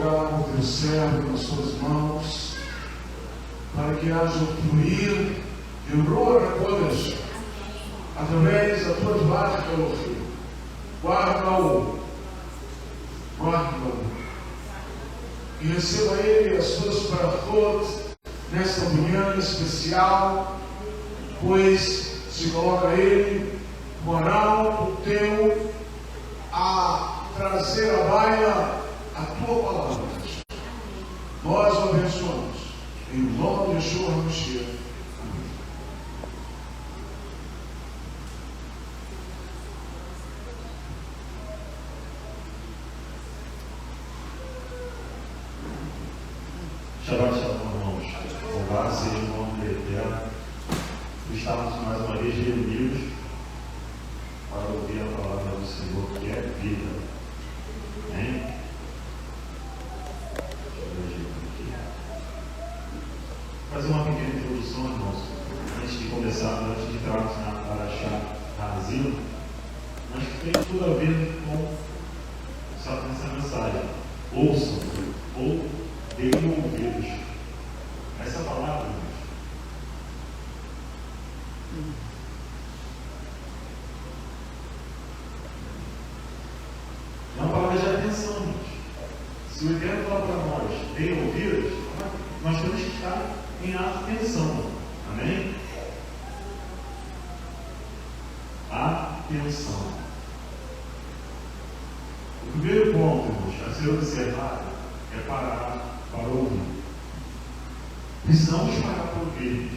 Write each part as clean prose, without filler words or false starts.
colocar o teu servo nas suas mãos, para que haja o fluir de Ruach HaKodesh através da tua barca, Elohim. Guarda-o, e receba ele as suas brachot nesta manhã especial, pois se coloca ele, moral teu, a trazer à baila a tua palavra. Nós o abençoamos, em nome de Yeshua HaMashiach. Shabbat Shalom, irmãos. Louvado seja o nome do Eterno. Estamos mais uma vez reunidos para ouvir a palavra do Senhor, que é vida. Amém? Deixa eu ver o jeito aqui. Fazer uma pequena introdução, irmãos. Antes de começar, antes de entrarmos na Parashá Hazil, mas que tem tudo a ver com essa mensagem. Ouçam, ou deem ouvidos. Essa palavra, é uma palavra de atenção, gente. Se o Eterno falar para nós, deem ouvidos, nós temos que estar em atenção. Amém? Atenção. O primeiro ponto, irmãos, a ser observado é parar para ouvir. Precisamos parar para ouvir.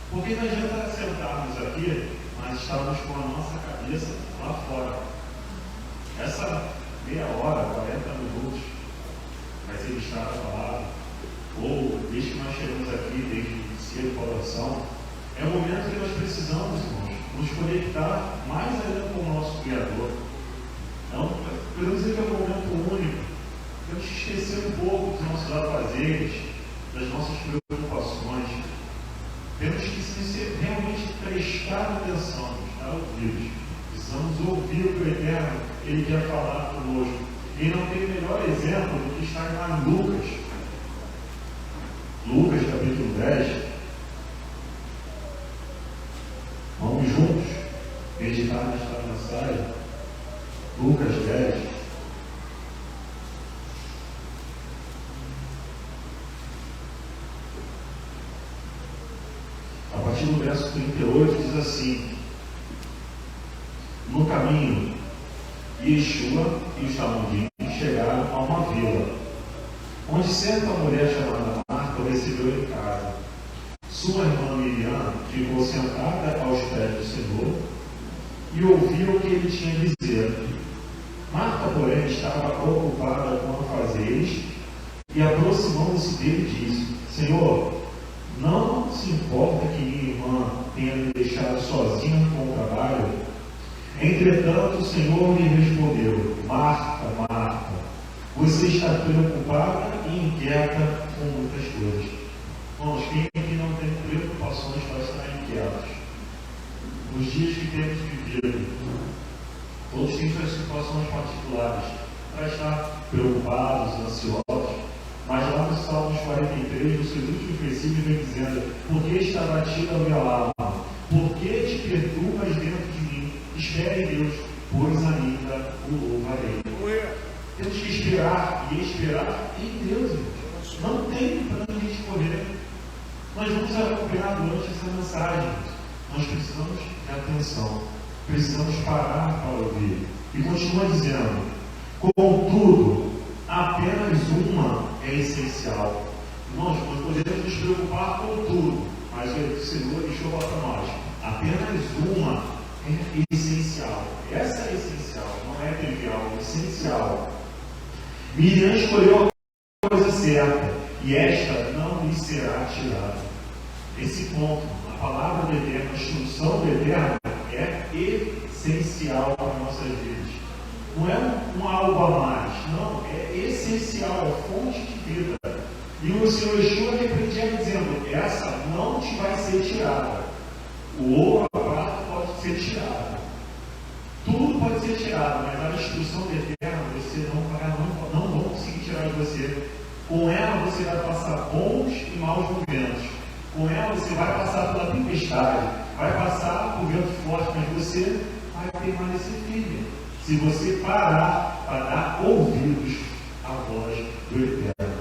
Porque não adianta sentarmos aqui, mas estarmos com a nossa cabeça lá fora. Essa meia hora, 40 minutos, vai ser ministrada a palavra, ou desde que nós chegamos aqui, desde cedo para a oração, é o momento que nós precisamos, irmãos, nos conectar mais ainda com o nosso Criador. Não, podemos dizer que é um momento único. Temos que esquecer um pouco dos nossos afazeres, das nossas preocupações. Temos que realmente prestar atenção, estar ouvidos. Precisamos ouvir o que o Eterno Ele quer falar conosco. E não tem melhor exemplo do que estar lá em Lucas. Lucas capítulo 10. Vamos juntos meditar nesta mensagem. Lucas 10. A partir do verso 38 diz assim: no caminho, Yeshua e os tamudim chegaram a uma vila, onde certa mulher chamada Marta o recebeu em casa. Sua irmã Miriam ficou sentada aos pés do Senhor e ouvia o que ele tinha a dizer. Marta, porém, estava ocupada com afazeres e, aproximando-se dele, disse: Senhor, não se importa que minha irmã tenha me deixado sozinha com o trabalho? Entretanto, o Senhor lhe respondeu: Marta, Marta, você está preocupada e inquieta com muitas coisas. Irmãos, quem aqui não tem preocupações para estar inquietos? Nos dias que temos vivido, todos têm suas situações particulares para estar preocupados, ansiosos. Mas lá no Salmos 43, nos seus últimos versículos, vem dizendo: por que está batida a minha alma? Por que te perturbas dentro de mim? Espere em Deus, pois ainda o louvarei. Temos que esperar e esperar em Deus. Não tem para onde a gente correr. Nós vamos acompanhar durante essa mensagem. Nós precisamos de atenção. Precisamos parar para ouvir. E continua dizendo: contudo, apenas uma é essencial. Nós podemos nos preocupar com tudo, mas o Senhor deixou para nós: apenas uma é essencial. Essa é essencial, não é trivial, é essencial. Miriam escolheu a coisa certa, e esta não lhe será tirada. Esse ponto, a palavra do Eterno, a instrução do Eterno, é essencial para nossas vidas. Não é um algo a mais, não, é essencial, é fonte de vida. E o Senhor Yeshua repreendia dizendo: essa não te vai ser tirada. O ouro, a prata pode ser tirado. Tudo pode ser tirado, mas a instrução do Eterno, você não vão ser Com ela você vai passar bons e maus momentos. Com ela você vai passar pela tempestade, vai passar por vento forte, mas você vai permanecer firme. Se você parar para dar ouvidos à voz do Eterno.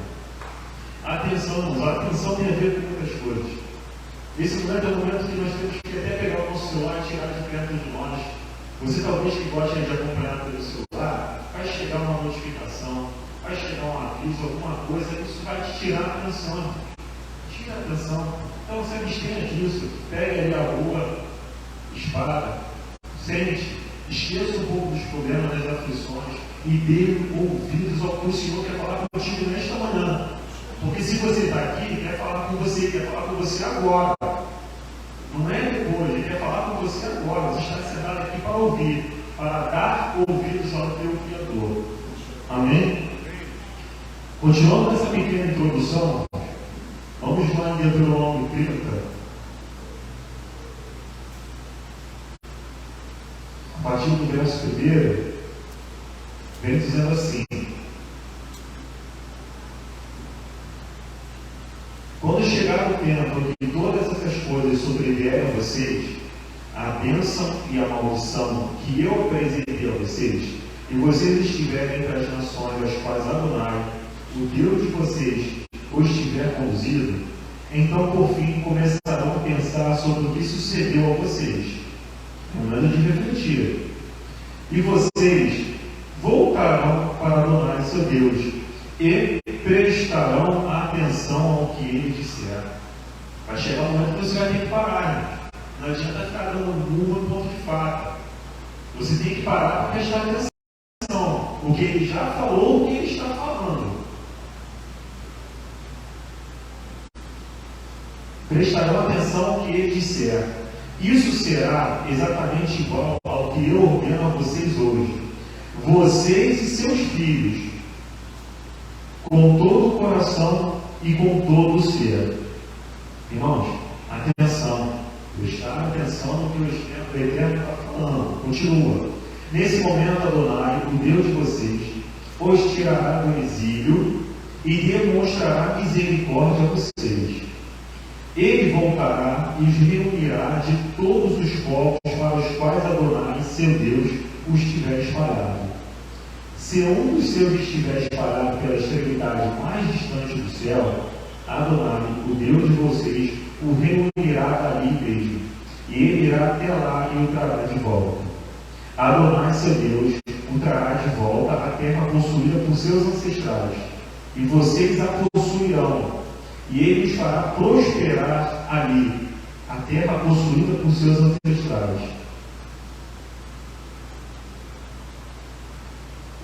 Atenção, irmãos, a atenção tem a ver com muitas coisas. Esse momento é o momento que nós temos que até pegar o nosso celular e tirar de perto de nós. Você talvez que goste de acompanhar pelo celular, vai chegar uma notificação, vai chegar um aviso, alguma coisa, isso vai te tirar a atenção. Tira a atenção. Então você abstenha disso. Pegue ali a rua, espada, sente, esqueça um pouco dos problemas, das aflições e dê ouvidos ao que o Senhor quer falar contigo nesta manhã. Porque se você está aqui, quer falar com você agora. Não é depois, ele quer falar com você agora. Você está sentado aqui para ouvir, para dar ouvidos ao teu Criador. Amém? Continuando essa pequena introdução, vamos lá em Deuteronômio 30. A partir do verso 1, vem dizendo assim: quando chegar o tempo em que todas essas coisas sobrevierem a vocês, a bênção e a maldição que eu apresentei a vocês, e vocês estiverem entre as nações às quais Adonai, o Deus de vocês, os tiver conduzido, então por fim começarão a pensar sobre o que sucedeu a vocês. É momento de refletir. E vocês voltarão para Adonai, seu Deus, e prestarão atenção ao que ele disser. Vai chegar um momento que você vai ter que parar, né? Não adianta ficar dando murro no ponto de faca. Você tem que parar para prestar atenção. O que ele já falou, o que ele está falando. Prestarão atenção ao que ele disser. Isso será exatamente igual ao que eu ordeno a vocês hoje. Vocês e seus filhos, com todo o coração e com todo o ser. Irmãos, atenção. Prestar atenção no que o Eterno está falando. Continua. Nesse momento, Adonai, o Deus de vocês, os tirará do exílio e demonstrará misericórdia a vocês. Ele voltará e os reunirá de todos os povos para os quais Adonai, seu Deus, os tiver espalhado. Se um dos seus estiver espalhado pela extremidade mais distante do céu, Adonai, o Deus de vocês, o reunirá dali mesmo, e ele irá até lá e o trará de volta. Adonai, seu Deus, o trará de volta à terra possuída por seus ancestrais, e vocês a possuirão, e ele os fará prosperar ali, a terra possuída por seus ancestrais.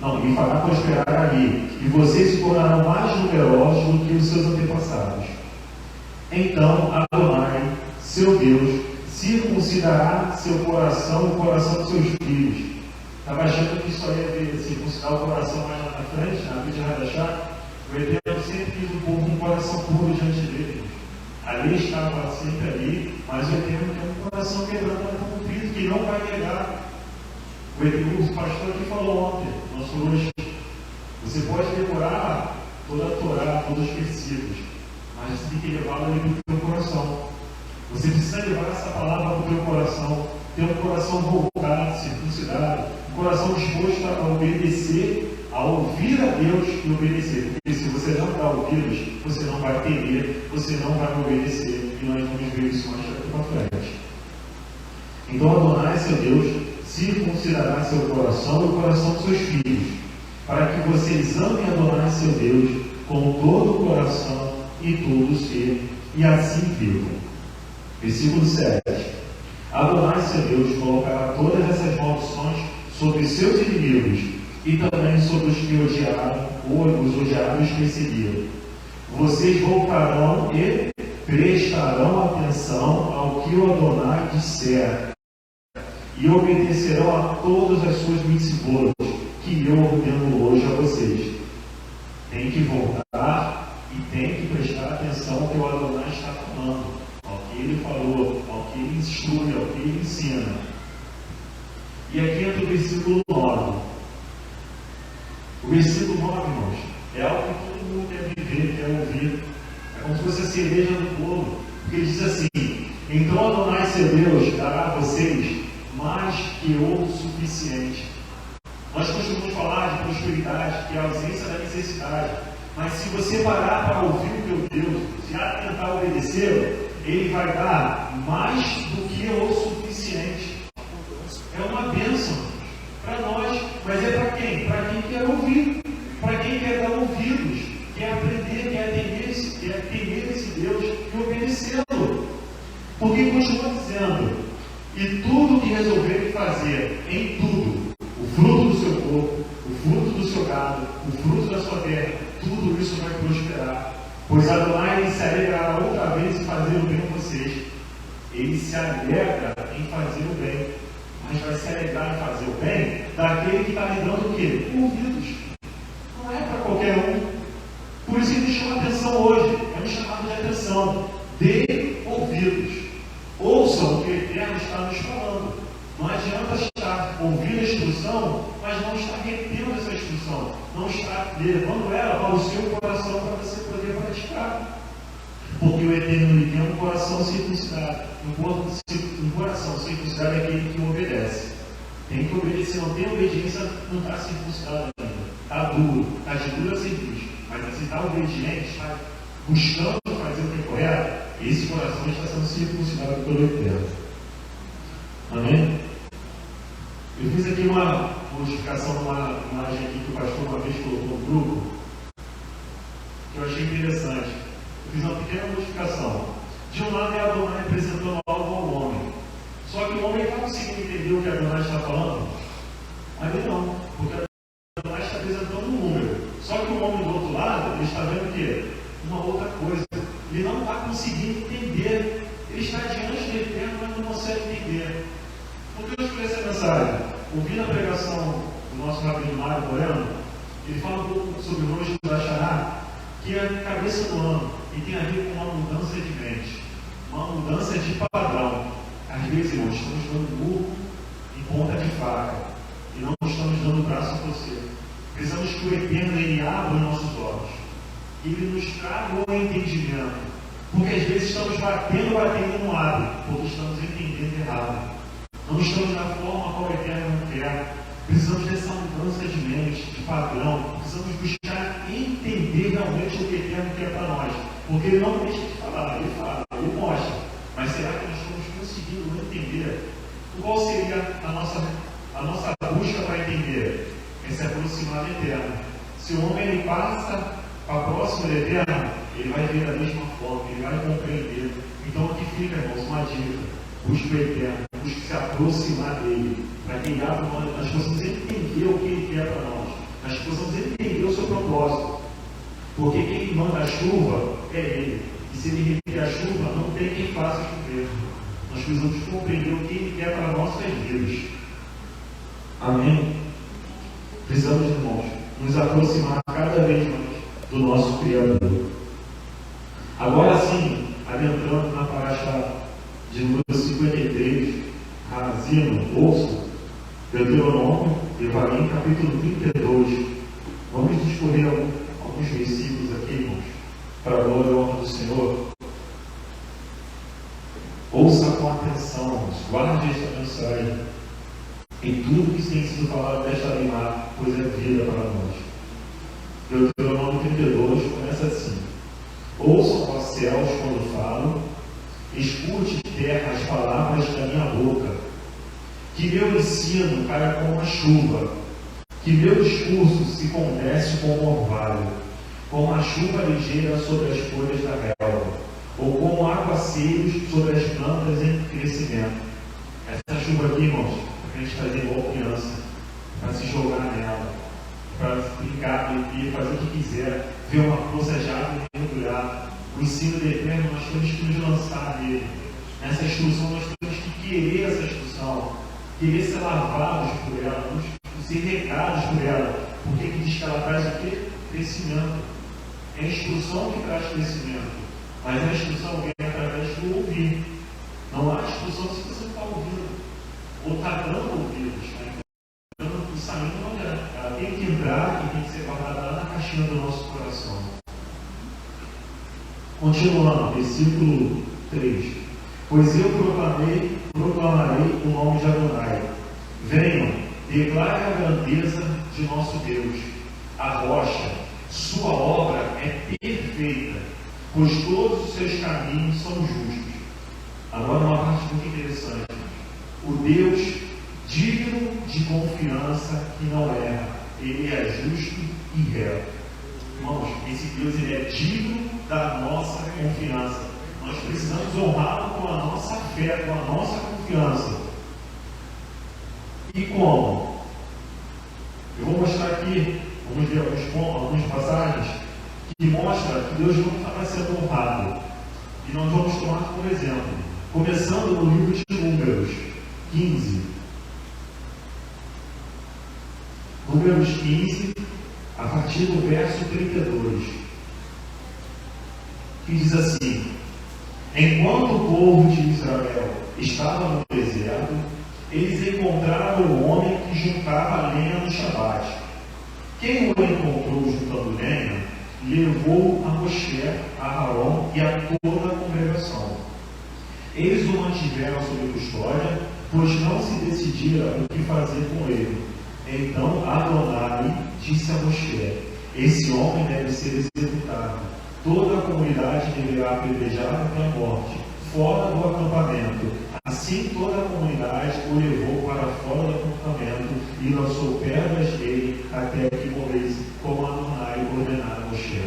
Não, e fará prosperar ali, e vocês se tornarão mais numerosos do que os seus antepassados. Então Adonai, seu Deus, circuncidará seu coração e o coração dos seus filhos. Estava achando que só ia ver circuncidar o coração mais lá na frente, na vida de Radachá. O Eterno sempre quis um povo com um coração puro diante dele. A lei estava sempre ali, mas o Eterno tem um coração quebrantado e cumprido, que não vai negar. O pastor aqui falou ontem, nosso hoje, você pode decorar toda a Torá, todos os versículos, mas você tem que levá-la ali para o teu coração. Você precisa levar essa palavra para o teu coração, ter um coração voltado, circuncidado, um coração disposto a obedecer, a ouvir a Deus e obedecer. Porque se você não dá ouvidos, você não vai temer, você não vai obedecer. E nós vamos ver isso mais para frente. Então Adonai, seu Deus, circuncidará seu coração e o coração dos seus filhos, para que vocês amem Adonai, seu Deus, com todo o coração e todo o ser, e assim vivam. Versículo 7. Adonai, seu Deus, colocará todas essas maldições sobre seus inimigos e também sobre os que odiaram ou os odiaram e os perseguiram. Vocês voltarão e prestarão atenção ao que o Adonai disser e obedecerão a todas as suas mitzvot que eu ordeno hoje a vocês. Tem que voltar e tem que prestar atenção ao que o Adonai está falando, ao que ele falou, ao que ele instrui, ao que ele ensina. E aqui entra o versículo 9. O versículo 9, irmãos, é algo que todo mundo quer viver. ouvir. É como se fosse a cereja do bolo. Porque ele diz assim: então Adonai seu Deus dará a vocês mais que o suficiente. Nós costumamos falar de prosperidade, que é a ausência da necessidade. Mas se você parar para ouvir o teu Deus, se atentar a obedecer, Ele vai dar mais do que o suficiente. É uma bênção para nós, mas é para quem? Para quem quer ouvir, para quem quer dar ouvidos, quer aprender, quer temer esse Deus e obedecê-lo. Porque continua dizendo: e tudo que resolverem fazer, em tudo, o fruto do seu corpo, o fruto do seu gado, o fruto da sua terra, tudo isso vai prosperar. Pois Adonai se alegrará outra vez em fazer o bem a vocês. Ele se alegra em fazer o bem, mas vai se alegrar em fazer o bem daquele que está lhe dando o quê? Ouvidos. Não é para qualquer um. Por isso ele chama atenção hoje. É um chamado de atenção. Dê ouvidos. Ouçam o que o Eterno está nos falando. Não adianta estar ouvindo a instrução, mas não estar retendo essa instrução. Não estar levando ela para o seu coração para você poder praticar. Porque o Eterno lhe tem um coração circuncidado. Um coração circuncidado é aquele que obedece. Tem que obedecer. Não tem obediência, não está circuncidado ainda. Está duro, está de dura serviço. Mas se está obediente, está buscando fazer o que é correto, esse coração está sendo circuncidado pelo Eterno. Amém? Eu fiz aqui uma modificação numa imagem aqui que o pastor uma vez colocou no grupo, que eu achei interessante. Eu fiz uma pequena modificação. De um lado é Adonai apresentando algo ao homem. Só que o homem não conseguiu entender o que Adonai está falando. Mas ele não, porque Adonai está apresentando um número. Só que o homem do outro lado, ele está vendo o quê? Uma outra coisa. Ele não está conseguindo entender. Ele está diante do Eterno, mas não consegue entender. Por que eu escolhi essa mensagem? Ouvindo a pregação do nosso rabino Mário Moreno, ele fala um pouco sobre o Rosh Hashanah, que é a cabeça do ano, e tem a ver com uma mudança de mente, uma mudança de padrão. Às vezes, irmãos, estamos dando burro em ponta de faca, e não estamos dando braço a você. Precisamos que o Eterno ele abra os nossos olhos, e ele nos traga o entendimento, porque às vezes estamos batendo e não abre, porque estamos entendendo errado. Não estamos na forma qual o Eterno quer. Precisamos dessa mudança de mente, de padrão. Precisamos buscar entender realmente o que o Eterno quer para nós. Porque Ele não deixa de falar, Ele fala, Ele mostra. Mas será que nós estamos conseguindo entender? Qual seria a nossa busca para entender? É se aproximar do Eterno. Se o homem ele passa para próximo do Eterno, ele vai ver da mesma forma, ele vai compreender. Então aqui fica, irmãos, uma dica. Busque o Eterno, busque se aproximar dele, para que nós possamos entender o que ele quer para nós possamos entender o seu propósito, porque quem manda a chuva é ele, e se ele reter a chuva, não tem quem faça chover. Nós precisamos compreender o que ele quer para nossas vidas. Amém? Precisamos, irmãos, nos aproximar cada vez mais do nosso Criador. Agora sim, adentrando na paraxá de número 53, Razino, ouça, Deuteronômio, Devarim, capítulo 32. Vamos discorrer alguns versículos aqui, irmãos, para a glória e honra do Senhor. Ouça com atenção, irmãos, guarde esta mensagem em tudo que tem sido falado desta lei, pois é vida para nós. Deuteronômio 32 começa assim: ouçam, ó céus, quando falo, escute, terra, as palavras da minha boca. Que meu ensino caia como a chuva, que meu discurso se condense como um orvalho, como a chuva ligeira sobre as folhas da relva, ou como aguaceiros sobre as plantas em crescimento. Essa chuva aqui, irmãos, para a gente fazer igual criança, para se jogar nela, para brincar, beber, fazer o que quiser, ver uma poça de água e mergulhar. O ensino do Eterno, nós temos que nos lançar nele. Nessa instrução, nós temos que querer essa instrução, querer ser lavados por ela, ser regados por ela, porque ele diz que ela traz o quê? Crescimento. É a instrução que traz crescimento, mas a instrução vem através do ouvir. Não há instrução se você não está ouvindo, ou está dando ouvidos, está entrando e saindo, não adianta. Ela tem que entrar e tem que ser guardada lá na caixinha do nosso coração. Continuando, versículo 3. Pois eu proclamarei o nome de Adonai. Venham, declare a grandeza de nosso Deus. A rocha, sua obra é perfeita, pois todos os seus caminhos são justos. Agora uma parte muito interessante. O Deus digno de confiança que não erra. Ele é justo e reto. Irmãos, esse Deus ele é digno da nossa confiança. Nós precisamos honrá-lo com a nossa fé, com a nossa confiança. E como? Eu vou mostrar aqui, vamos ver algumas passagens que mostram que Deus não está sendo honrado. E nós vamos tomar por exemplo, começando no livro de Números 15. Números 15, a partir do verso 32, que diz assim: enquanto o povo de Israel estava no deserto, eles encontraram o homem que juntava lenha no Shabat. Quem o encontrou juntando lenha, levou a Moshe, a Arão e a toda a congregação. Eles o mantiveram sob custódia, pois não se decidiram o que fazer com ele. Então Adonai disse a Moshe: esse homem deve ser executado. Toda a comunidade deverá apedrejar até a morte, fora do acampamento. Assim toda a comunidade o levou para fora do acampamento e lançou pedras nele até que morresse, como Adonai ordenara a Moshe.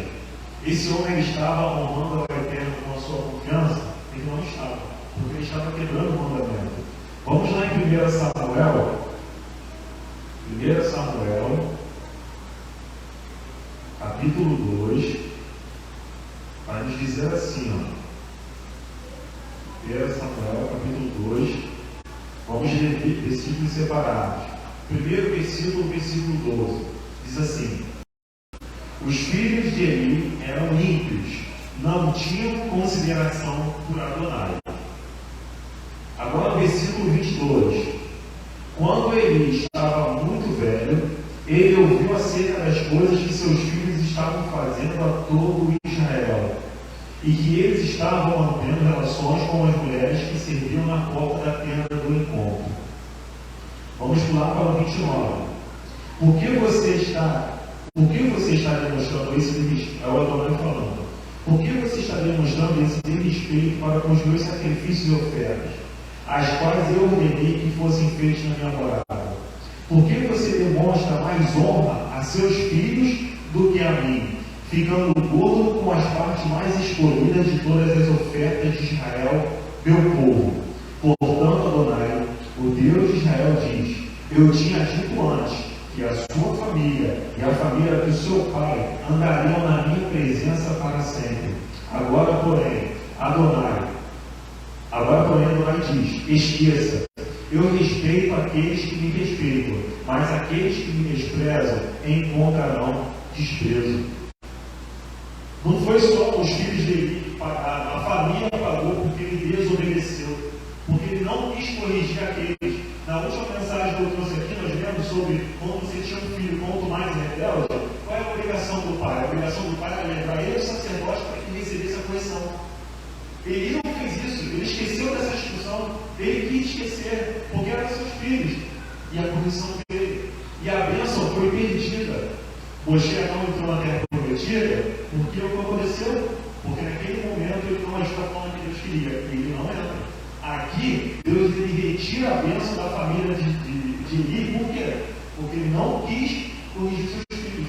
Esse homem estava honrando ao Eterno com a sua confiança? Ele não estava, porque ele estava quebrando o mandamento. Vamos lá em 1 Samuel. 1 Samuel, capítulo 2, vai nos dizer assim, ó. 1 Samuel, capítulo 2, vamos ler versículos separados. Primeiro versículo, versículo 12, diz assim: os filhos de Eli eram ímpios, não tinham consideração por Adonai. Agora o versículo 22. Quando Eli estava muito velho, ele ouviu acerca das coisas que seus filhos estavam fazendo a todo Israel, e que eles estavam mantendo relações com as mulheres que serviam na porta da tenda do encontro. Vamos pular para o 29. Por que você está demonstrando esse é o Adonai falando. Por que você está demonstrando esse desrespeito para com os meus sacrifícios e ofertas, as quais eu ordenei que fossem feitas na minha morada? Por que você demonstra mais honra a seus filhos do que a mim, ficando gordo com as partes mais escolhidas de todas as ofertas de Israel, meu povo? Portanto, Adonai, o Deus de Israel, diz: eu tinha dito antes que a sua família e a família do seu pai andariam na minha presença para sempre. Agora, porém, Adonai diz: esqueça, eu respeito aqueles que me respeitam, mas aqueles que me desprezam encontrarão desprezo. Não foi só os filhos dele que pagaram, a família pagou porque ele desobedeceu, porque ele não quis corrigir aqueles. Na última mensagem que eu trouxe aqui, nós vemos sobre quando você tinha um filho, quanto mais rebelde, qual é a obrigação do pai? A obrigação do pai era lembrar ele, o sacerdote, para que recebesse a correção. Ele não fez isso, ele esqueceu dessa instrução, ele quis esquecer, porque eram seus filhos, e a correção dele, e a bênção foi perdida. Moshe não entrou na terra prometida, porque o que aconteceu? Porque naquele momento ele não agiu da forma que Deus queria, e ele não entra. Aqui, Deus ele retira a bênção da família de Eli, por quê? Porque ele não quis corrigir seus filhos.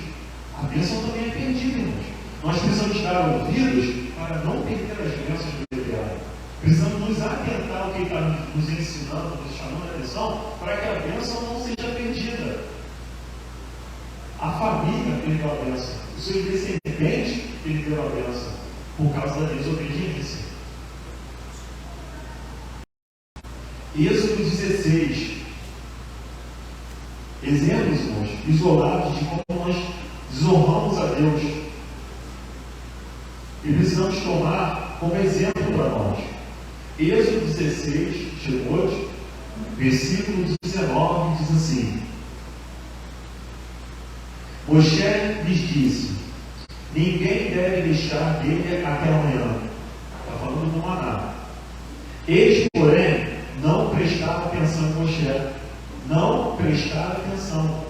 A bênção também é perdida, irmãos. Nós precisamos dar ouvidos para não perder as bênçãos do Eterno. Precisamos nos atentar ao que ele está nos ensinando, nos chamando a atenção, para que a bênção não seja perdida. A família perdeu a bênção, os seus descendentes perderam a bênção, por causa da desobediência. Êxodo 16. Exemplos, irmãos, isolados de como nós desonramos a Deus. E precisamos tomar como exemplo para nós. Êxodo 16, Shemot, versículo 19, diz assim: Moshe lhes disse: Ninguém deve deixar dele até amanhã. Está falando do maná. Eles, porém, não prestaram atenção em Moshe. Não prestaram atenção.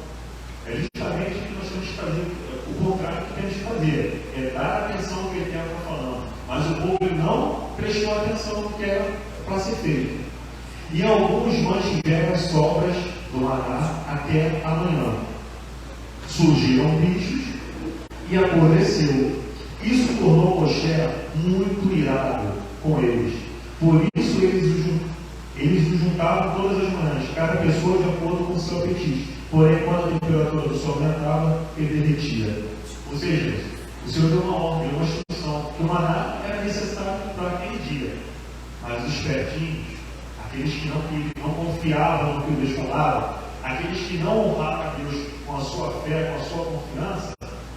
É justamente o que nós temos que fazer, o contrário que temos que fazer. É dar atenção ao que ele está falando. Mas o povo não prestou atenção no que era para ser feito. E alguns mantiveram as sobras do maná até amanhã. Surgiram bichos e apodreceu. Isso tornou Moshe muito irado com eles. Por isso eles o juntavam todas as manhãs, cada pessoa de acordo com o seu apetite. Porém, quando a temperatura do sol aumentava, ele derretia. Ou seja, o Senhor deu uma ordem, uma instrução, que o maná era necessário para aquele dia. Mas os espertinhos, aqueles que não confiavam no que Deus falava, aqueles que não honraram a Deus com a sua fé, com a sua confiança,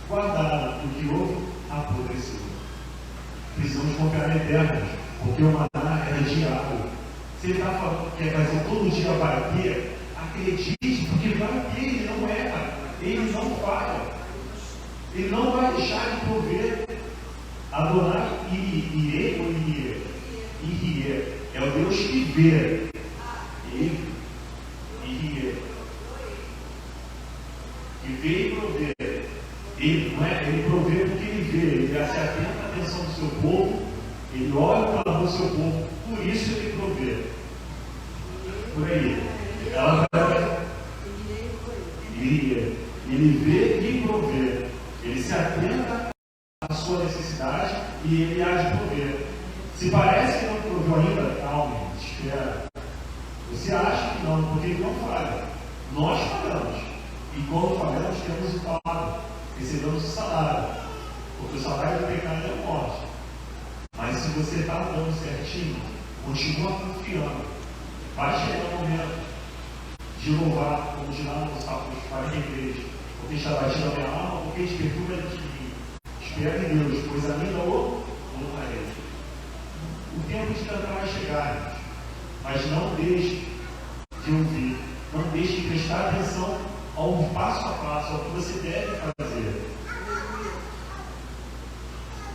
guardaram o que houve, apodreceu. Precisamos confiar em Deus, porque o maná era diário. Se ele está falando que vai ser todo dia vai ter, acredite, porque vai ter, ele não erra, ele não falha, ele não vai deixar de prover. Adonai Irie ou Irie é o Deus que vê. Irie que vê e provê. Ele provê porque ele vê, ele se atenta à atenção do seu povo, ele olha para o seu povo, por isso ele provê. Por aí. Ela vai. Ele vê e provê. Ele se atenta à sua necessidade e ele age prover. Se parece que não proveu ainda, calma, espera. Você acha que não, porque ele não falha. Nós falhamos. E quando falhamos, temos o pago. Recebemos o salário. Porque o salário do pecado é a morte. Mas se você está andando certinho, continua confiando. Vai chegar o momento de louvar, como de lá nos salmos para a igreja. Porque está batendo a minha alma, porque despertura de mim. Espera em Deus, pois ainda o louvarei. O tempo de cantar vai chegar, mas não deixe de ouvir, não deixe de prestar atenção ao passo a passo, ao que você deve fazer.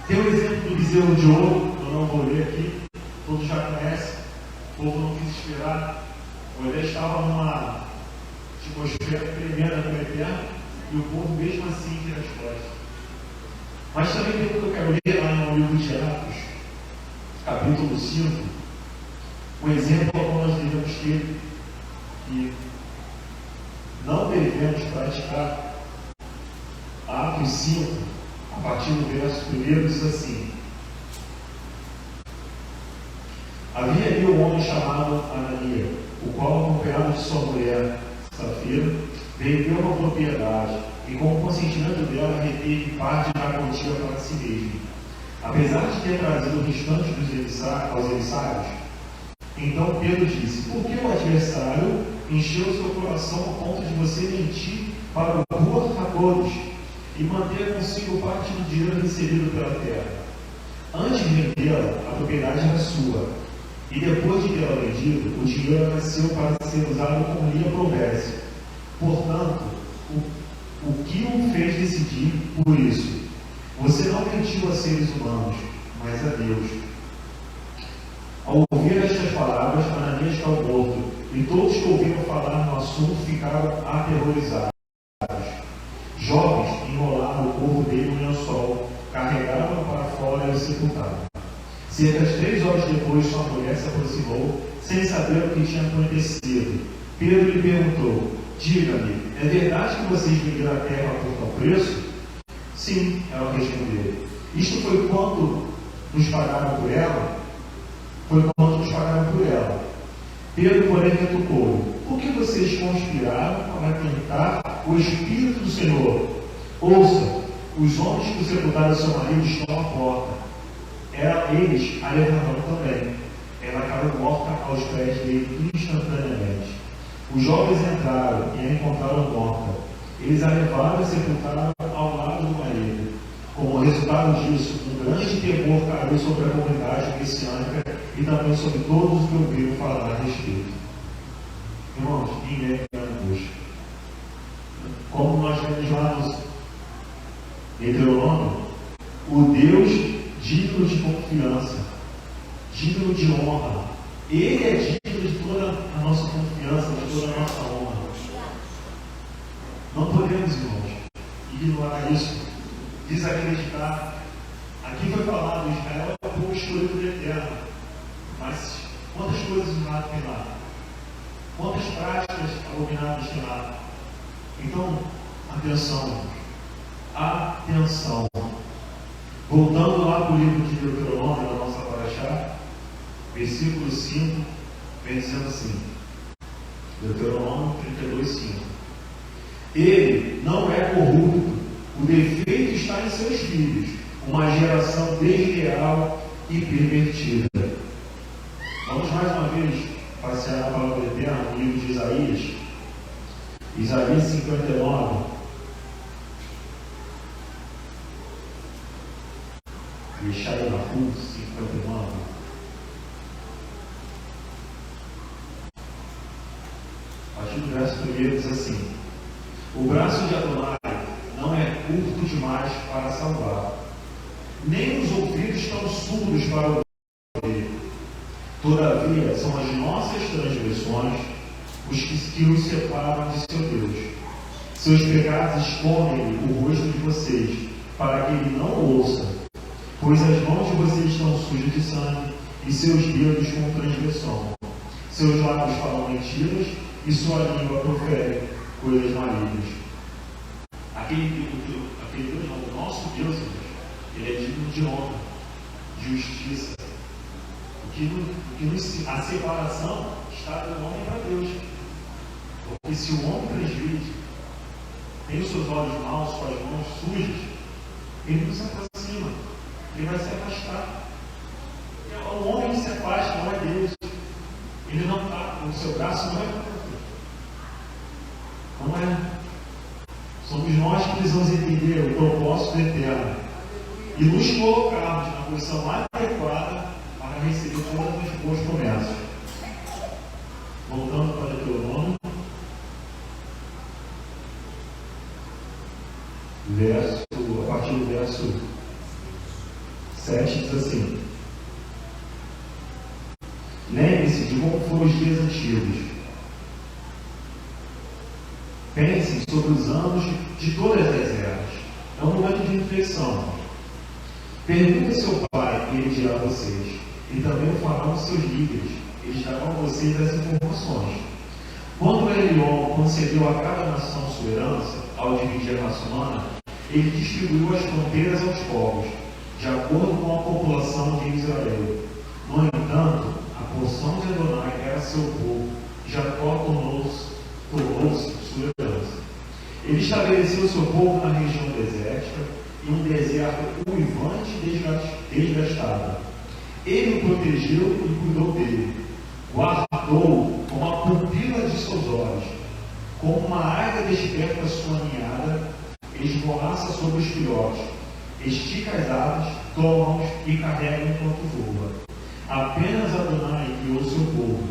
Tem o exemplo do bezerro de ouro, eu não vou ler aqui, todos já conhecem, o povo não quis esperar. Moisés estava numa atmosfera tremenda do Eterno e o povo mesmo assim vira as costas. Mas também tem o que eu quero ler lá no livro de Atos, capítulo 5, um exemplo ao qual nós devemos ter que não devemos praticar. Atos 5, a partir do verso 1, diz assim: havia ali um homem chamado Ananias, o qual, acompanhado de sua mulher Safira, vendeu uma propriedade e, com o consentimento dela, reteve parte da quantia para si mesmo. Apesar de ter trazido o restante aos emissários, então Pedro disse: por que o adversário encheu seu coração ao ponto de você mentir para o povo a todos e manter consigo parte do dinheiro recebido pela terra? Antes de vendê-la, a propriedade era sua, e depois de tê-la vendido, o dinheiro nasceu para ser usado como lhe aprovesse. Portanto, o que o fez decidir por isso? Você não mentiu a seres humanos, mas a Deus. Ao ouvir estas palavras, Ananias caiu morto, e todos que ouviram falar no assunto ficaram aterrorizados. Jovens enrolaram o corpo dele no lençol, carregaram-no para fora e o sepultaram. Cerca de 3 horas depois, sua mulher se aproximou, sem saber o que tinha acontecido. Pedro lhe perguntou: diga-me, é verdade que vocês venderam a terra por tal preço? Sim, ela respondeu. Isto foi quanto nos pagaram por ela? Foi quanto nos pagaram por ela. Pedro, porém, retrucou: por que vocês conspiraram para tentar o Espírito do Senhor? Ouça, os homens que sepultaram seu marido estão à porta. Eles a levaram também. Ela caiu morta aos pés dele instantaneamente. Os jovens entraram e a encontraram morta. Eles a levaram e sepultaram ao lado do marido. Como resultado disso, um grande temor caiu sobre a comunidade messiânica e também sobre todos os que ouviram falar a respeito. Irmãos, ninguém é angústia. Como nós vemos lá no Deuteronômio, o Deus digno de confiança, digno de honra. Ele é digno de toda a nossa confiança, de toda a nossa honra. Não podemos, irmãos, ignorar isso, desacreditar. Aqui foi falado, Israel é o povo escolhido do Eterno. Mas quantas coisas erradas tem lá? Quantas práticas abomináveis tem lá? Então, atenção. Atenção. Voltando lá para o livro de Deuteronômio, da nossa paraxá, versículo 5, vem dizendo assim, Deuteronômio 32, 5. Ele não é corrupto, o defeito está em seus filhos, uma geração desleal e pervertida. Vamos mais uma vez passear na palavra eterna no livro de Isaías, Isaías 59. Yeshayahu 59. A partir do verso 1 diz assim: o braço de Adonai não é curto demais para salvar, nem os ouvidos tão surdos para ouvir. Todavia, são as nossas transgressões os que nos separam de seu Deus. Seus pecados escondem o rosto de vocês, para que ele não ouça, pois as mãos de vocês estão sujas de sangue, e seus dedos com transgressão. Seus lábios falam mentiras, e sua língua profere coisas malignas. Aquele Deus não, o nosso Deus, ele é digno de honra, de justiça. A separação está do homem para Deus. Porque se o homem transgride, tem os seus olhos maus, suas mãos sujas, ele não se aproxima, ele vai se afastar. O homem que se afasta não é Deus. Ele não está, o seu braço não é curto. Não é. Somos nós que precisamos entender o propósito eterno e nos colocarmos na posição adequada para receber todas as boas promessas. Voltando para o Deuteronômio, a partir do verso 7 diz assim: lembre-se de como foram os dias antigos. Pensem sobre os anos de todas as eras. É um momento de reflexão. Pergunte a seu pai, e ele dirá a vocês. E também o farão os seus líderes. Eles darão a vocês as informações. Quando Elion concedeu a cada nação sua herança, ao dividir a raça humana, ele distribuiu as fronteiras aos povos, de acordo com a população de Israel. No entanto, a porção de Adonai era seu povo. Jacó tornou-se sua herança. Ele estabeleceu seu povo na região desértica, em um deserto uivante e desgastado. Ele o protegeu e cuidou dele. Guardou como a pupila de seus olhos. Como uma águia desperta sua ninhada, esvoaça sobre os filhotes. Estica as aves, toma-os e carrega enquanto voa. Apenas Adonai guiou seu povo.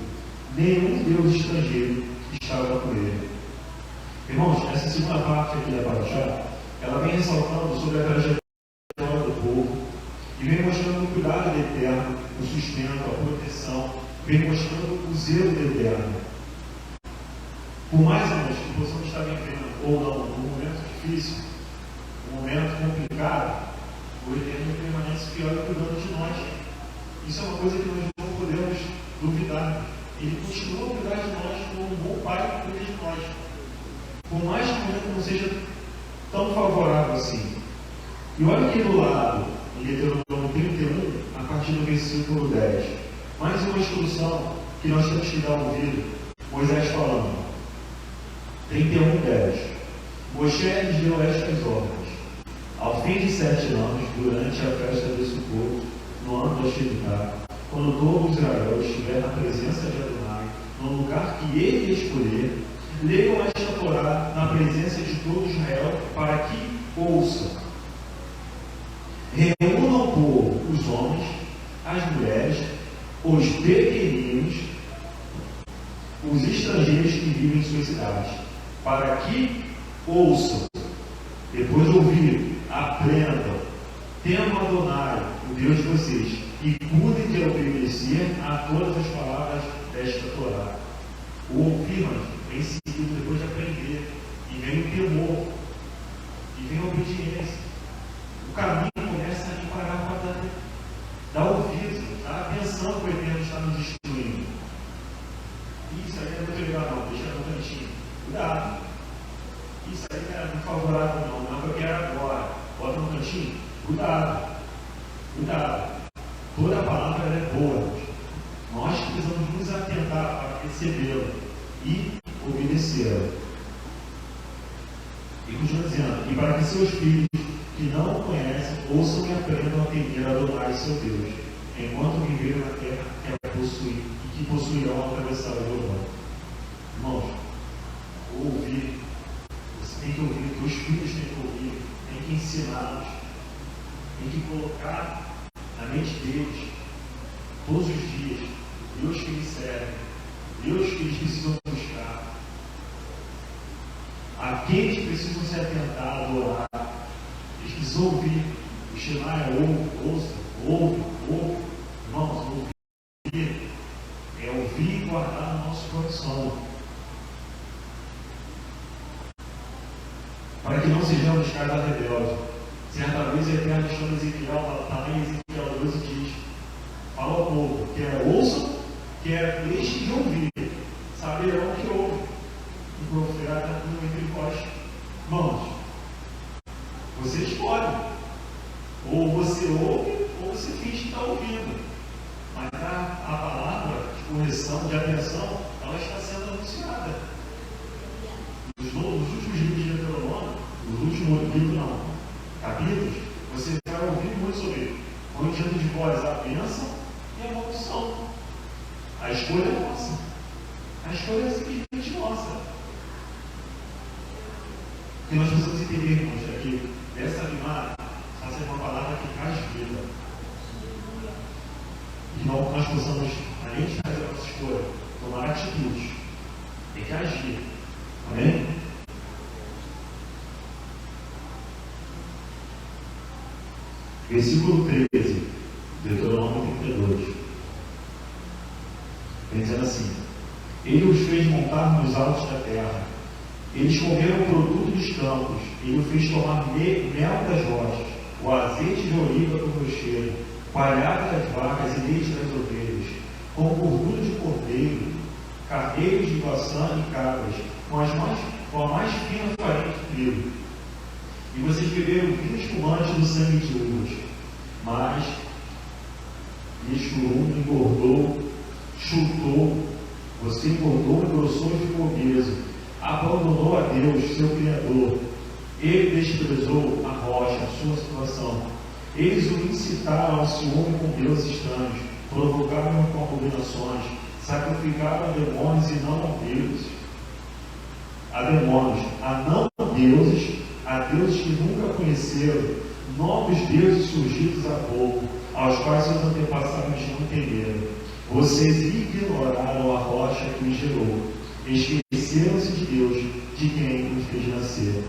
Nenhum Deus estrangeiro estava com ele. Irmãos, essa segunda parte aqui da paraxá, ela vem ressaltando sobre a trajetória do povo e vem mostrando o cuidado do Eterno, o sustento, a proteção, vem mostrando o zelo do Eterno. Por mais, irmãos, que possamos estar vivendo ou não num momento difícil, um momento complicado, o Eterno permanece fiel e cuidando de nós. Isso é uma coisa que nós não podemos duvidar. Ele continua a cuidar de nós como um bom pai que cuida de nós. Por mais que o momento não seja tão favorável assim. E olha aqui do lado, em Deuteronômio 31, a partir do versículo 10. Mais uma instrução que nós temos que dar ouvido. Moisés falando. 31, 10. Moisés lhes deu estas ordens. Ao fim de 7 anos, durante a festa de Sukkot, no ano da Shemitah, quando todo Israel estiver na presença de Adonai, no lugar que ele escolher, leiam esta Torá na presença de todo Israel, para que ouçam. Reúnam o povo, os homens, as mulheres, os pequeninos, os estrangeiros que vivem em suas cidades, para que ouçam. Depois de ouvir, aprendam, Temam Adonai, o Deus de vocês, e cuidem de obedecer a todas as palavras desta Torá. O ouvir, mas vem seguido depois de aprender, e vem o temor, e vem a obediência. O caminho começa a parar para dar ouvido, dar atenção que o Eterno está nos instruindo. Isso aí é muito legal, não, deixa no cantinho. Cuidado. Isso aí não é muito favorável, não é o que eu quero agora. Bota no cantinho. Cuidado. Cuidado. Toda a palavra é boa. Nós precisamos nos atentar para recebê-la e obedecê-la. E continua dizendo, e para que seus filhos que não o conhecem ouçam e aprendam a temer a Adonai, seu Deus, enquanto viverem na terra que possuem e que possuirão atravessar o Jordão. Irmãos, ouvir, você tem que ouvir, os filhos têm que ouvir, tem que ensiná-los, tem que colocar na mente deles, todos os dias, Deus que eles servem, Deus que eles precisam buscar, aqueles que precisam se atentar, adorar, eles precisam ouvir. O Shema é ouve. Irmãos, ouvir é ouvir e guardar no nosso coração, para que não sejamos casa rebelde. Certa vez, a Eterna chama Ezequiel, está lá em Ezequiel 12 e diz: fala ao povo, quer ouçam, quer deixem de ouvir, saberão que ouve. O profeta no entre vós. Irmãos, você escolhe. Ou você ouve, ou você finge que está ouvindo. Mas a palavra de correção, de atenção, ela está sendo anunciada. Nos últimos livros de Deuteronômio, nos últimos livros capítulos, você vai ouvir muito sobre põe diante de vós a bênção e a maldição. A escolha é nossa. A escolha é simplesmente nossa. O que nós precisamos entender, irmãos, é que essa animada está sendo uma palavra que traz vida. E que nós possamos, além de fazer a nossa escolha, tomar atitudes. Tem que agir. Amém? Versículo 13, Deuteronômio 32. Vem dizendo assim: Ele os fez montar nos altos da terra. Eles comeram o produto dos campos. Ele os fez tomar mel das rochas, o azeite de oliva do rochedo, palhada das vacas e leite das ovelhas, com gordura de cordeiro, carneiros de baçã e cabras, com a mais fina farinha de trigo. E vocês beberam vinho espumante do sangue de uvas. Mas Yeshurun engordou, chutou, você engordou, engrossou e ficou obeso. Abandonou a Deus, seu Criador. Ele desprezou a rocha, a sua situação. Eles o incitaram ao ciúme com deuses estranhos, provocaram com abominações, sacrificaram a demônios e não a deuses. A demônios, a não deuses, a deuses que nunca conheceram, novos deuses surgidos há pouco, aos quais seus antepassados não temeram. Vocês ignoraram a rocha que os gerou, esqueceram-se de Deus, de quem os fez nascer.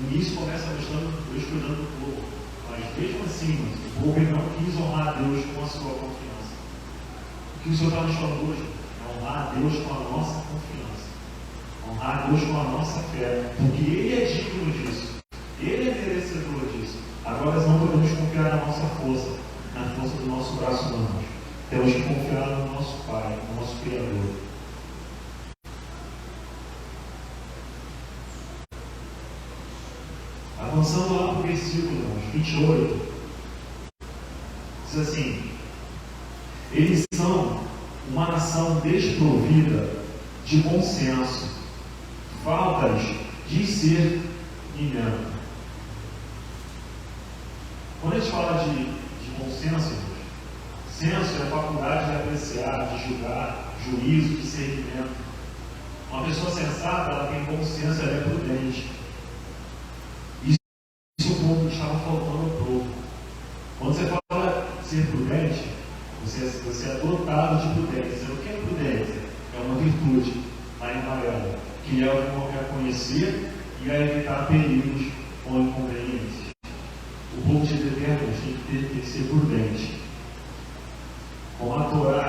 No início começa mostrando Deus cuidando do povo, mas mesmo assim, o povo não quis honrar a Deus com a sua confiança. O que o Senhor está nos falando hoje é honrar a Deus com a nossa confiança, honrar a Deus com a nossa fé, porque Ele é digno disso, Ele é merecedor disso. Agora nós não podemos confiar na nossa força, na força do nosso braço humano. Temos que confiar no nosso Pai, no nosso Criador. Avançando lá para o versículo 28, diz assim: eles são uma nação desprovida de bom senso, falta-lhes discernimento. Quando a gente fala de bom senso, senso é a faculdade de apreciar, de julgar, juízo, discernimento. Uma pessoa sensata, ela tem bom senso, ela é prudente. Isso o povo estava faltando ao povo. Quando você fala ser prudente, você é dotado de prudência. O que é prudência? É uma virtude, lá em Maria, que leva o homem a conhecer e a evitar perigos ou inconveniências. que ser prudente. Como a Torá,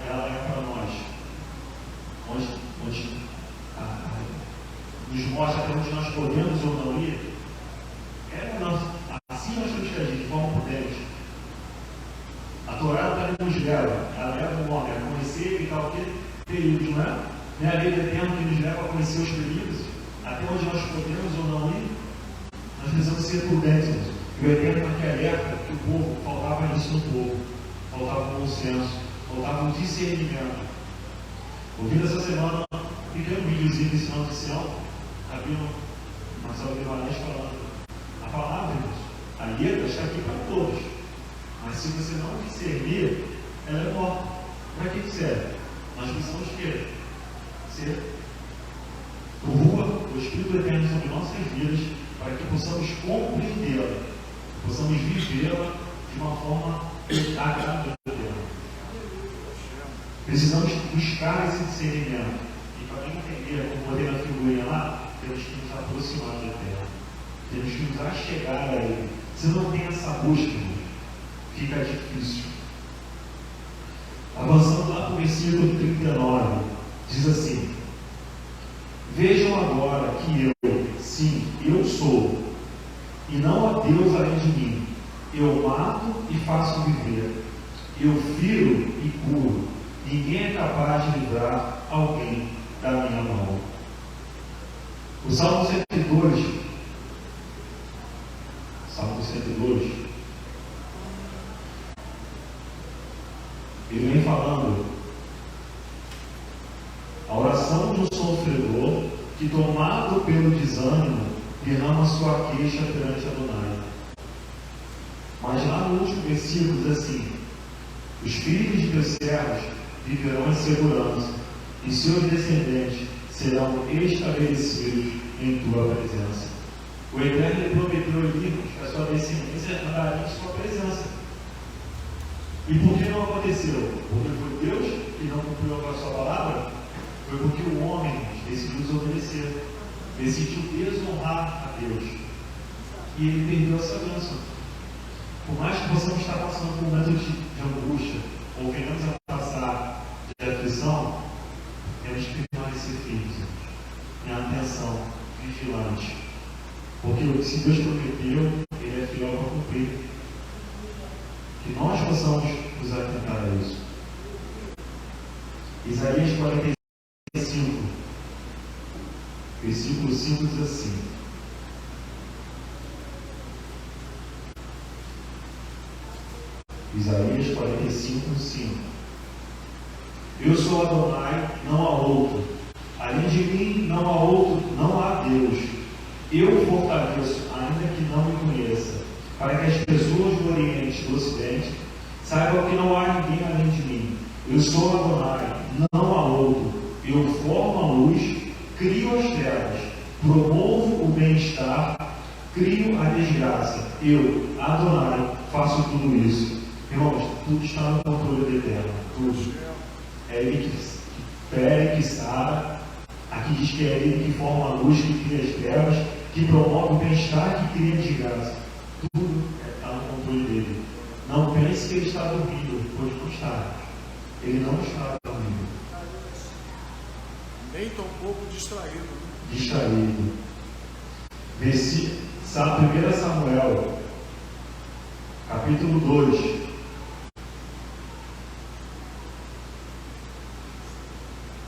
ela é para nós, onde nos mostra até onde nós podemos ou não ir, assim nós temos que agir de forma prudente. A Torá também nos leva, ela leva o homem a conhecer e tal, que períodos, não é? Não é a lei do eterno que nos leva a conhecer os perigos, até onde nós podemos ou não ir, nós precisamos ser prudentes. E o eterno aqui alerta que o povo, faltava isso no povo, faltava bom senso, faltava um discernimento. Ouvindo essa semana, pequeno videozinho ensinando de Sião, Rabino Marcelo Guimarães falando, a palavra de Deus, a letra está aqui para todos, mas se você não discernir, ela é morta. Para que serve? Nós precisamos ser rua o Espírito Eterno sobre nossas vidas, para que possamos compreendê-la, possamos vivê-la de uma forma agradável a Deus. Precisamos buscar esse discernimento. E para entender, como botei na figurinha lá, temos que nos aproximar do Eterno. Temos que nos achegar a Ele. Se não tem essa busca, fica difícil. Avançando lá para o versículo 39, diz assim: vejam agora que eu, sim, eu sou, e não há Deus além de mim. Eu mato e faço viver. Eu firo e curo. Ninguém é capaz de livrar alguém da minha mão. O Salmo 102, ele vem falando a oração de um sofredor que, tomado pelo desânimo, derrama sua queixa perante Adonai. Mas lá no último versículo diz assim: os filhos de teus servos viverão em segurança, e seus descendentes serão estabelecidos em tua presença. O Eterno prometeu ali que a sua descendência andaria em sua presença. E por que não aconteceu? Porque foi Deus que não cumpriu com a sua palavra? Foi porque o homem decidiu desobedecer, decidiu desonrar a Deus. E ele perdeu essa bênção. Por mais que possamos estar passando por momentos de angústia, ou venhamos a passar de aflição, temos que permanecer firmes, em atenção, vigilante. Porque se Deus prometeu, Ele é fiel para cumprir. Que nós possamos nos atentar a isso. Isaías 45, versículo 5 diz assim: Isaías 45, 5. Eu sou Adonai, não há outro. Além de mim não há outro, não há Deus. Eu fortaleço, ainda que não me conheça, para que as pessoas do Oriente e do Ocidente saibam que não há ninguém além de mim. Eu sou Adonai, não há outro. Eu formo a luz, crio as trevas, promovo o bem-estar, crio a desgraça. Eu, Adonai, faço tudo isso. Irmãos, tudo está no controle do Eterno. Tudo. É Ele que fere, que sara. Aqui diz que é Ele que forma a luz, que cria as trevas, que promove o bem-estar, que cria a desgraça. Tudo está no controle dele. Não pense que Ele está dormindo, pois não está. Ele não está dormindo. Nem tão pouco distraído. Distraído. 1 Samuel, capítulo 2.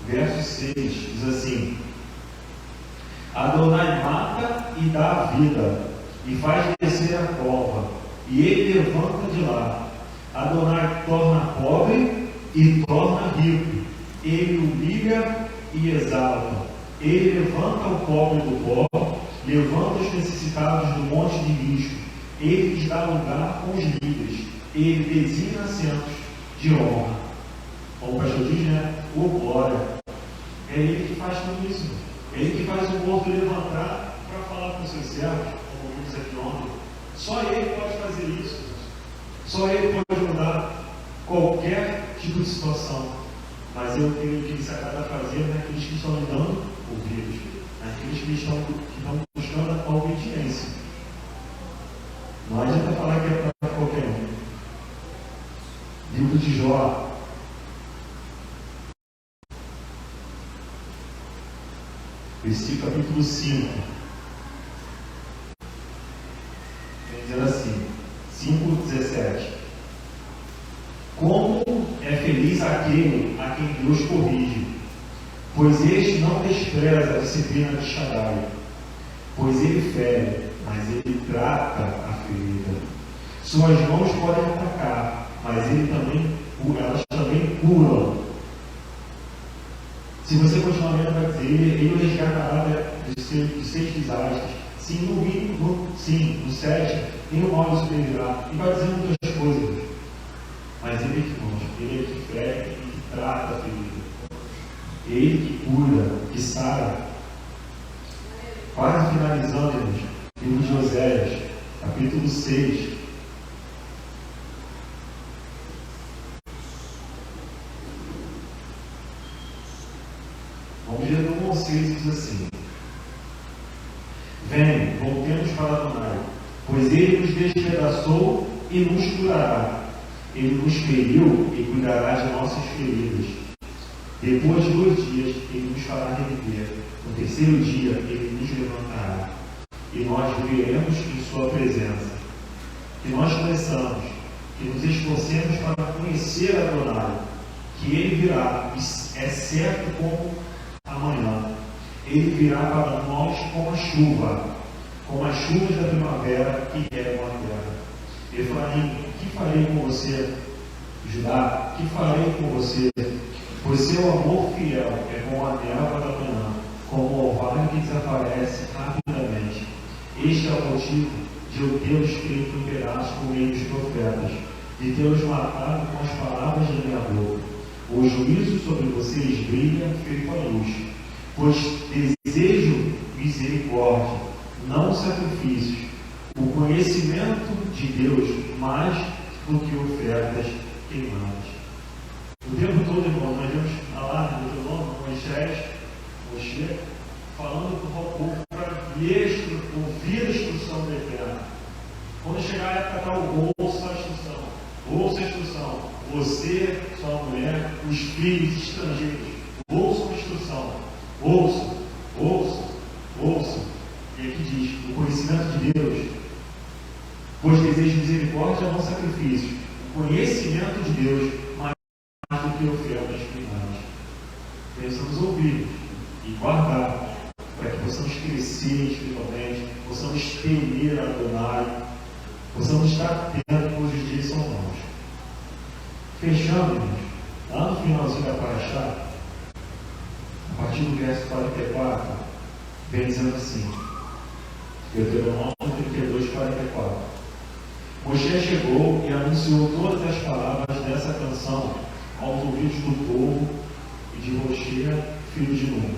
Verso 6 diz assim: Adonai mata e dá vida, e faz descer a cova, e ele levanta de lá. Adonai torna pobre e torna rico, ele humilha e exalta. Ele levanta o pobre do pó, levanta os necessitados do monte de risco. Ele lhes dá lugar com os líderes, ele designa assentos de honra. Como o pastor diz, né? O glória. É Ele que faz tudo isso. É Ele que faz o morto levantar para falar com seus servos, como vimos aqui ontem. Só Ele pode fazer isso. Só Ele pode mudar qualquer tipo de situação. Mas eu creio que Ele se agrada a fazer naqueles que estão lhe dando ouvidos, naqueles que estão buscando a obediência. Não adianta falar que é para qualquer um. livro de Jó. Versículo capítulo 5. Vem dizer assim, 5:17. Como é feliz aquele a quem Deus corrige, pois este não despreza a disciplina de Shaddai, pois ele fere, mas ele trata a ferida. Suas mãos podem atacar, mas elas também curam. Se você continuar lendo, vai dizer, ele resgatará dos seus desastres. Sim, no 7, nenhum mal lhe sobrevirá. E vai dizendo outras coisas. Mas ele é que mostra, ele é que fere e que trata a ferida. Ele que cura, que sara. Quase finalizando, irmãos, livro de Oséias, capítulo 6. Vamos ler no 1 6, diz assim: Vem, voltemos para Adonai, pois ele nos despedaçou e nos curará. Ele nos feriu e cuidará de nossas feridas. Depois de 2 dias, ele nos fará reviver. No 3º dia, ele nos levantará. E nós viveremos em sua presença. Que nós conheçamos, que nos esforcemos para conhecer Adonai, que ele virá, é certo como amanhã. Ele virá para nós como as chuvas da primavera que regam a terra. Efraim, que farei com você? Judá, que farei com você? Pois seu amor fiel é como a névoa da manhã, como o orvalho que desaparece rapidamente. Este é o motivo de eu tê-los feito em pedaços por meio dos profetas, de tê-los matado com as palavras da minha boca. O juízo sobre vocês brilha feito a luz, pois desejo misericórdia, não sacrifícios, o conhecimento de Deus mais do que ofertas queimadas. O tempo todo, irmão, nós vemos lá no Deuteronômio, Moisés, falando para o povo para ouvir a instrução do Eterno. Quando chegar a época tal, ouça a instrução. Ouça a instrução. Você, sua mulher, os filhos estrangeiros, ouçam a instrução. Ouçam. E aqui diz, o conhecimento de Deus, pois desejo misericórdia, não sacrifício. O conhecimento de Deus, mais do que ofertas queimadas. Precisamos ouvir e guardar, para que possamos crescer espiritualmente, possamos temer a Adonai, possamos estar atentos, pois os dias são maus. Fechando, lá no finalzinho da Paraxá, a partir do verso 44, vem dizendo assim, Deuteronômio 32, 44. Moisés chegou e anunciou todas as palavras dessa canção aos ouvidos do povo e de Roxê, filho de Nun.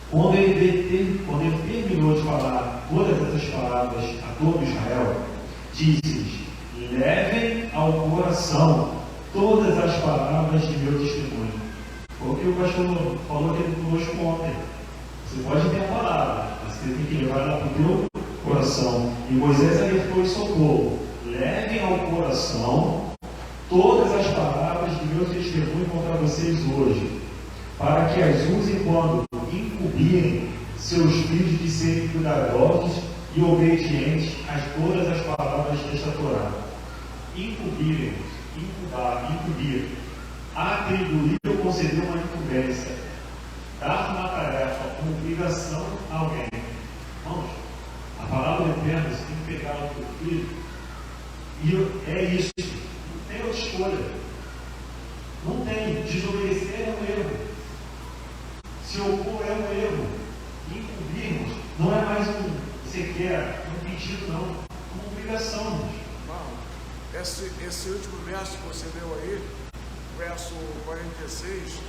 Quando ele terminou de falar todas essas palavras a todo Israel, disse-lhes: levem ao coração todas as palavras de meu testemunho. Foi o que o pastor falou aqui conosco ontem. Você pode ter a palavra, mas você tem que levar ela para o teu coração. E Moisés alertou e socorro: levem ao coração todas as palavras de meu testemunho contra vocês hoje, para que as usem quando incumbirem seus filhos de serem cuidadosos e obedientes a todas as palavras desta Torá. Incumbir, atribuir ou conceder uma incumbência, dar uma tarefa, uma obrigação a alguém. Vamos, a palavra eterna, você tem que pegar o teu filho, e é isso, não tem outra escolha. Não tem, desobedecer é um erro. Se opor é um erro. Incumbirmos não é mais um pedido, não. É uma obrigação. Irmão, esse último verso que você leu aí, verso 46,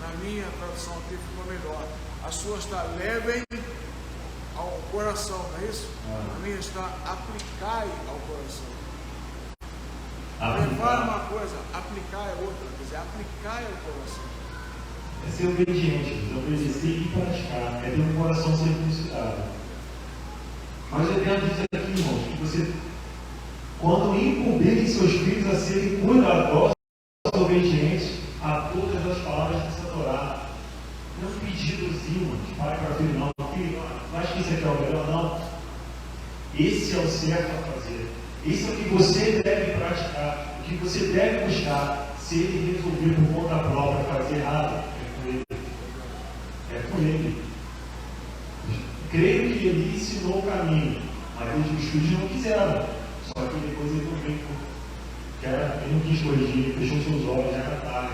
na minha tradução aqui ficou melhor. A sua está levem ao coração, não é isso? A minha está aplicai ao coração. Levar é uma coisa, aplicar é outra. Quer dizer, aplicar é o coração. É ser obediente, obedecer e praticar. É ter um coração circuncidado. Mas eu tenho a dizer aqui, irmãos, que você, quando incumbirem seus filhos a serem cuidadosos Esse é o certo a fazer. Esse é o que você deve praticar, o que você deve buscar. Se ele resolver por conta própria fazer errado, é com ele. É com ele. Creio que ele ensinou o caminho, mas os estudos não quiseram. Só que depois ele não veio, ele não quis corrigir, fechou seus olhos, já era tarde.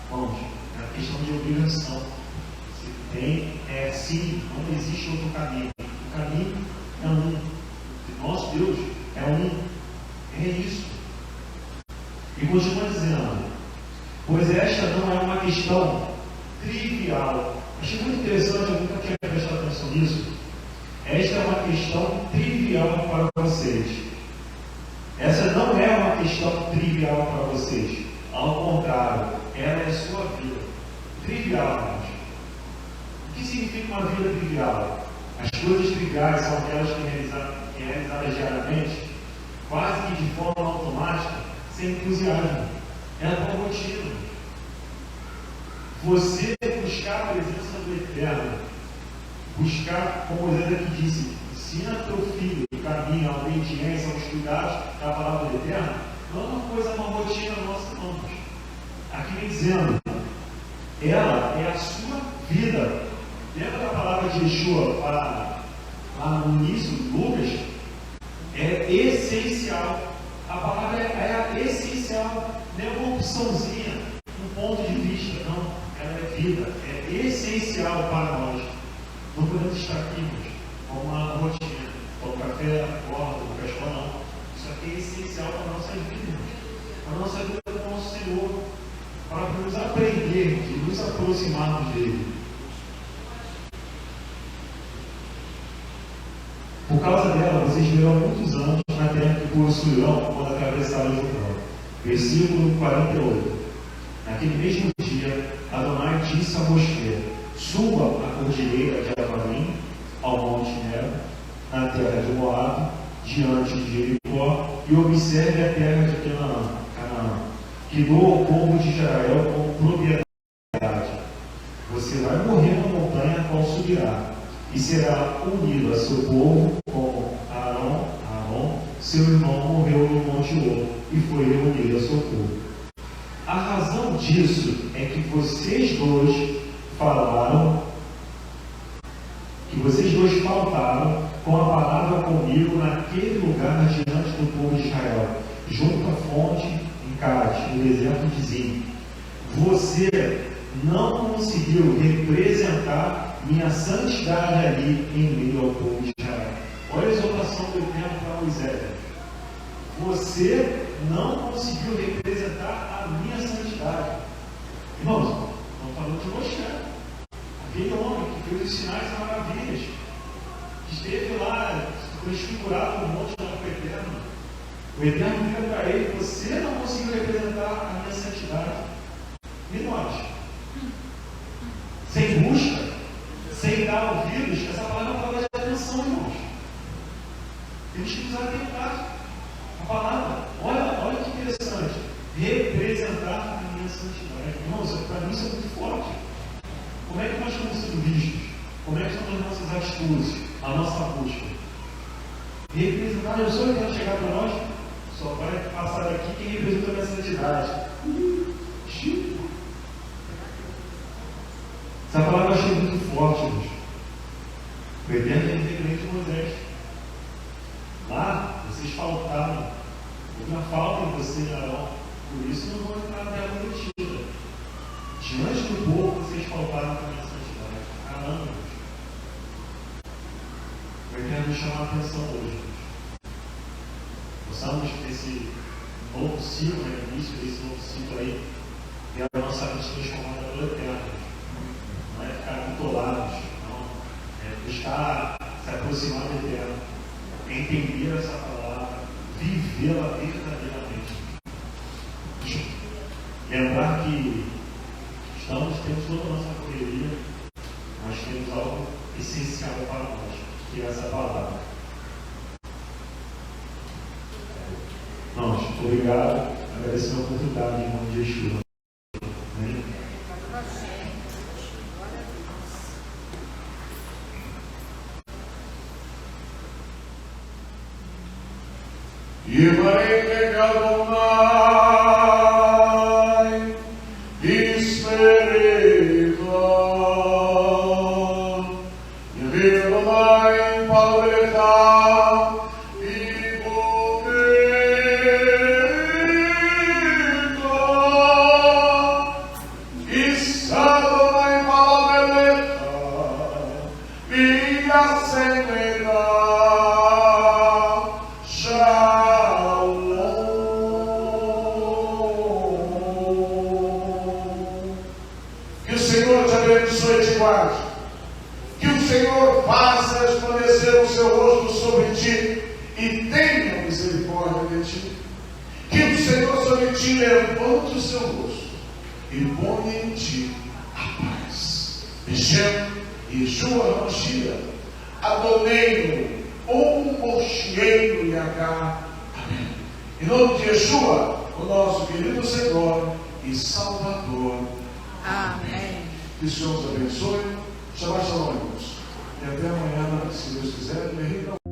Irmãos, é uma questão de obrigação. Se tem, é sim, não existe outro caminho. O caminho é um. Nosso Deus é um. É isso. E continua dizendo, pois esta não é uma questão trivial. Achei muito interessante, eu nunca tinha prestado atenção nisso. Esta é uma questão trivial para vocês. Essa não é uma questão trivial para vocês. Ao contrário, ela é sua vida. Trivial, irmãos. O que significa uma vida trivial? As coisas triviais são aquelas que realizadas diariamente, quase que de forma automática, sem entusiasmo. É a tua rotina. Você buscar a presença do Eterno, buscar, como Moisés aqui disse, ensina teu filho o caminho, a obediência, aos cuidados da palavra do Eterno, não é uma coisa, uma rotina nossa, não. Aqui vem dizendo, ela é a sua vida. Lembra da palavra de Yeshua lá no início, Lucas? É essencial. A palavra é essencial, não é uma opçãozinha, um ponto de vista, não. Ela é vida, é essencial para nós. Não podemos estar aqui, com uma rotina, com o café, acorda, com a escola, não. Isso aqui é essencial para a nossa vida, para a nossa vida com o nosso Senhor, para nos aprendermos e nos aproximarmos dele. Por causa dela, vocês verão muitos anos na terra que possuirão quando atravessarem o Jordão. Versículo 48. Naquele mesmo dia, Adonai disse a Moshe: suba a cordilheira de Avarim, ao monte Nebo, na terra de Moabe, diante de Jericó, e observe a terra de Canaã, que dou ao povo de Israel como propriedade. Você vai morrer na montanha a qual subirá, e será unido a seu povo como Arão, seu irmão, morreu no Monte Hor, e foi reunido a seu povo. A razão disso é que vocês dois faltaram com a palavra comigo naquele lugar diante do povo de Israel, junto à fonte em Cádiz, no deserto de Zim. Você não conseguiu representar minha santidade ali em meio ao povo de Israel. Olha a exortação do Eterno para Moisés. Você não conseguiu representar a minha santidade. Irmãos, estamos falando de Moshe, aquele homem que fez os sinais e maravilhas, que esteve lá, transfigurado no monte lá com o Eterno. O Eterno vira para ele: você não conseguiu representar a minha santidade. E nós? Sem busca, sem dar ouvidos, essa palavra é uma palavra de atenção, irmãos. Temos que nos atentar. A palavra, olha que interessante, representar a minha santidade. Irmãos, para mim isso é muito forte. Como é que nós estamos sendo vistos? Como é que são as nossas atitudes, a nossa busca? Representar, eu sou que chegar para nós, só vai passar daqui quem representa a minha santidade. Essa palavra eu achei muito forte, irmãos. O Eterno é diferente de Moisés. Lá, vocês faltaram. Houve uma falta em você e Arão. Por isso não vão entrar na terra prometida. Diante do povo, vocês faltaram para a minha santidade. Caramba! Eu quero nos chamar a atenção hoje. Possamos esse novo ciclo, início desse novo ciclo aí, e a nossa vida transformada pelo Eterno. Não é ficar bitolados, não. É buscar se aproximar do Eterno. Entender essa palavra, vivê-la verdadeiramente. Lembrar que temos toda a nossa correria, mas temos algo essencial para nós, que é essa palavra. Irmãos, obrigado, agradeço a oportunidade em nome de Yeshua. Amém? Yivareke Adonai, Ismereva, Yevir Adonai Pavlecha, Ibumeka, Is-Adonai Pavlecha, Viyasemeda, Que o Senhor te abençoe e te guarde. Que o Senhor faça resplandecer o seu rosto sobre ti e tenha misericórdia de ti. Que o Senhor sobre ti levante o seu rosto e ponha em ti a paz. Beshem Yeshua HaMashiach, Adoneinu, Moshiach Yahá. Amém. Em nome de Yeshua, o nosso querido Senhor e Salvador. Amém. Que o Senhor nos abençoe. Shabbat Shalom, irmãos. E até amanhã, se Deus quiser.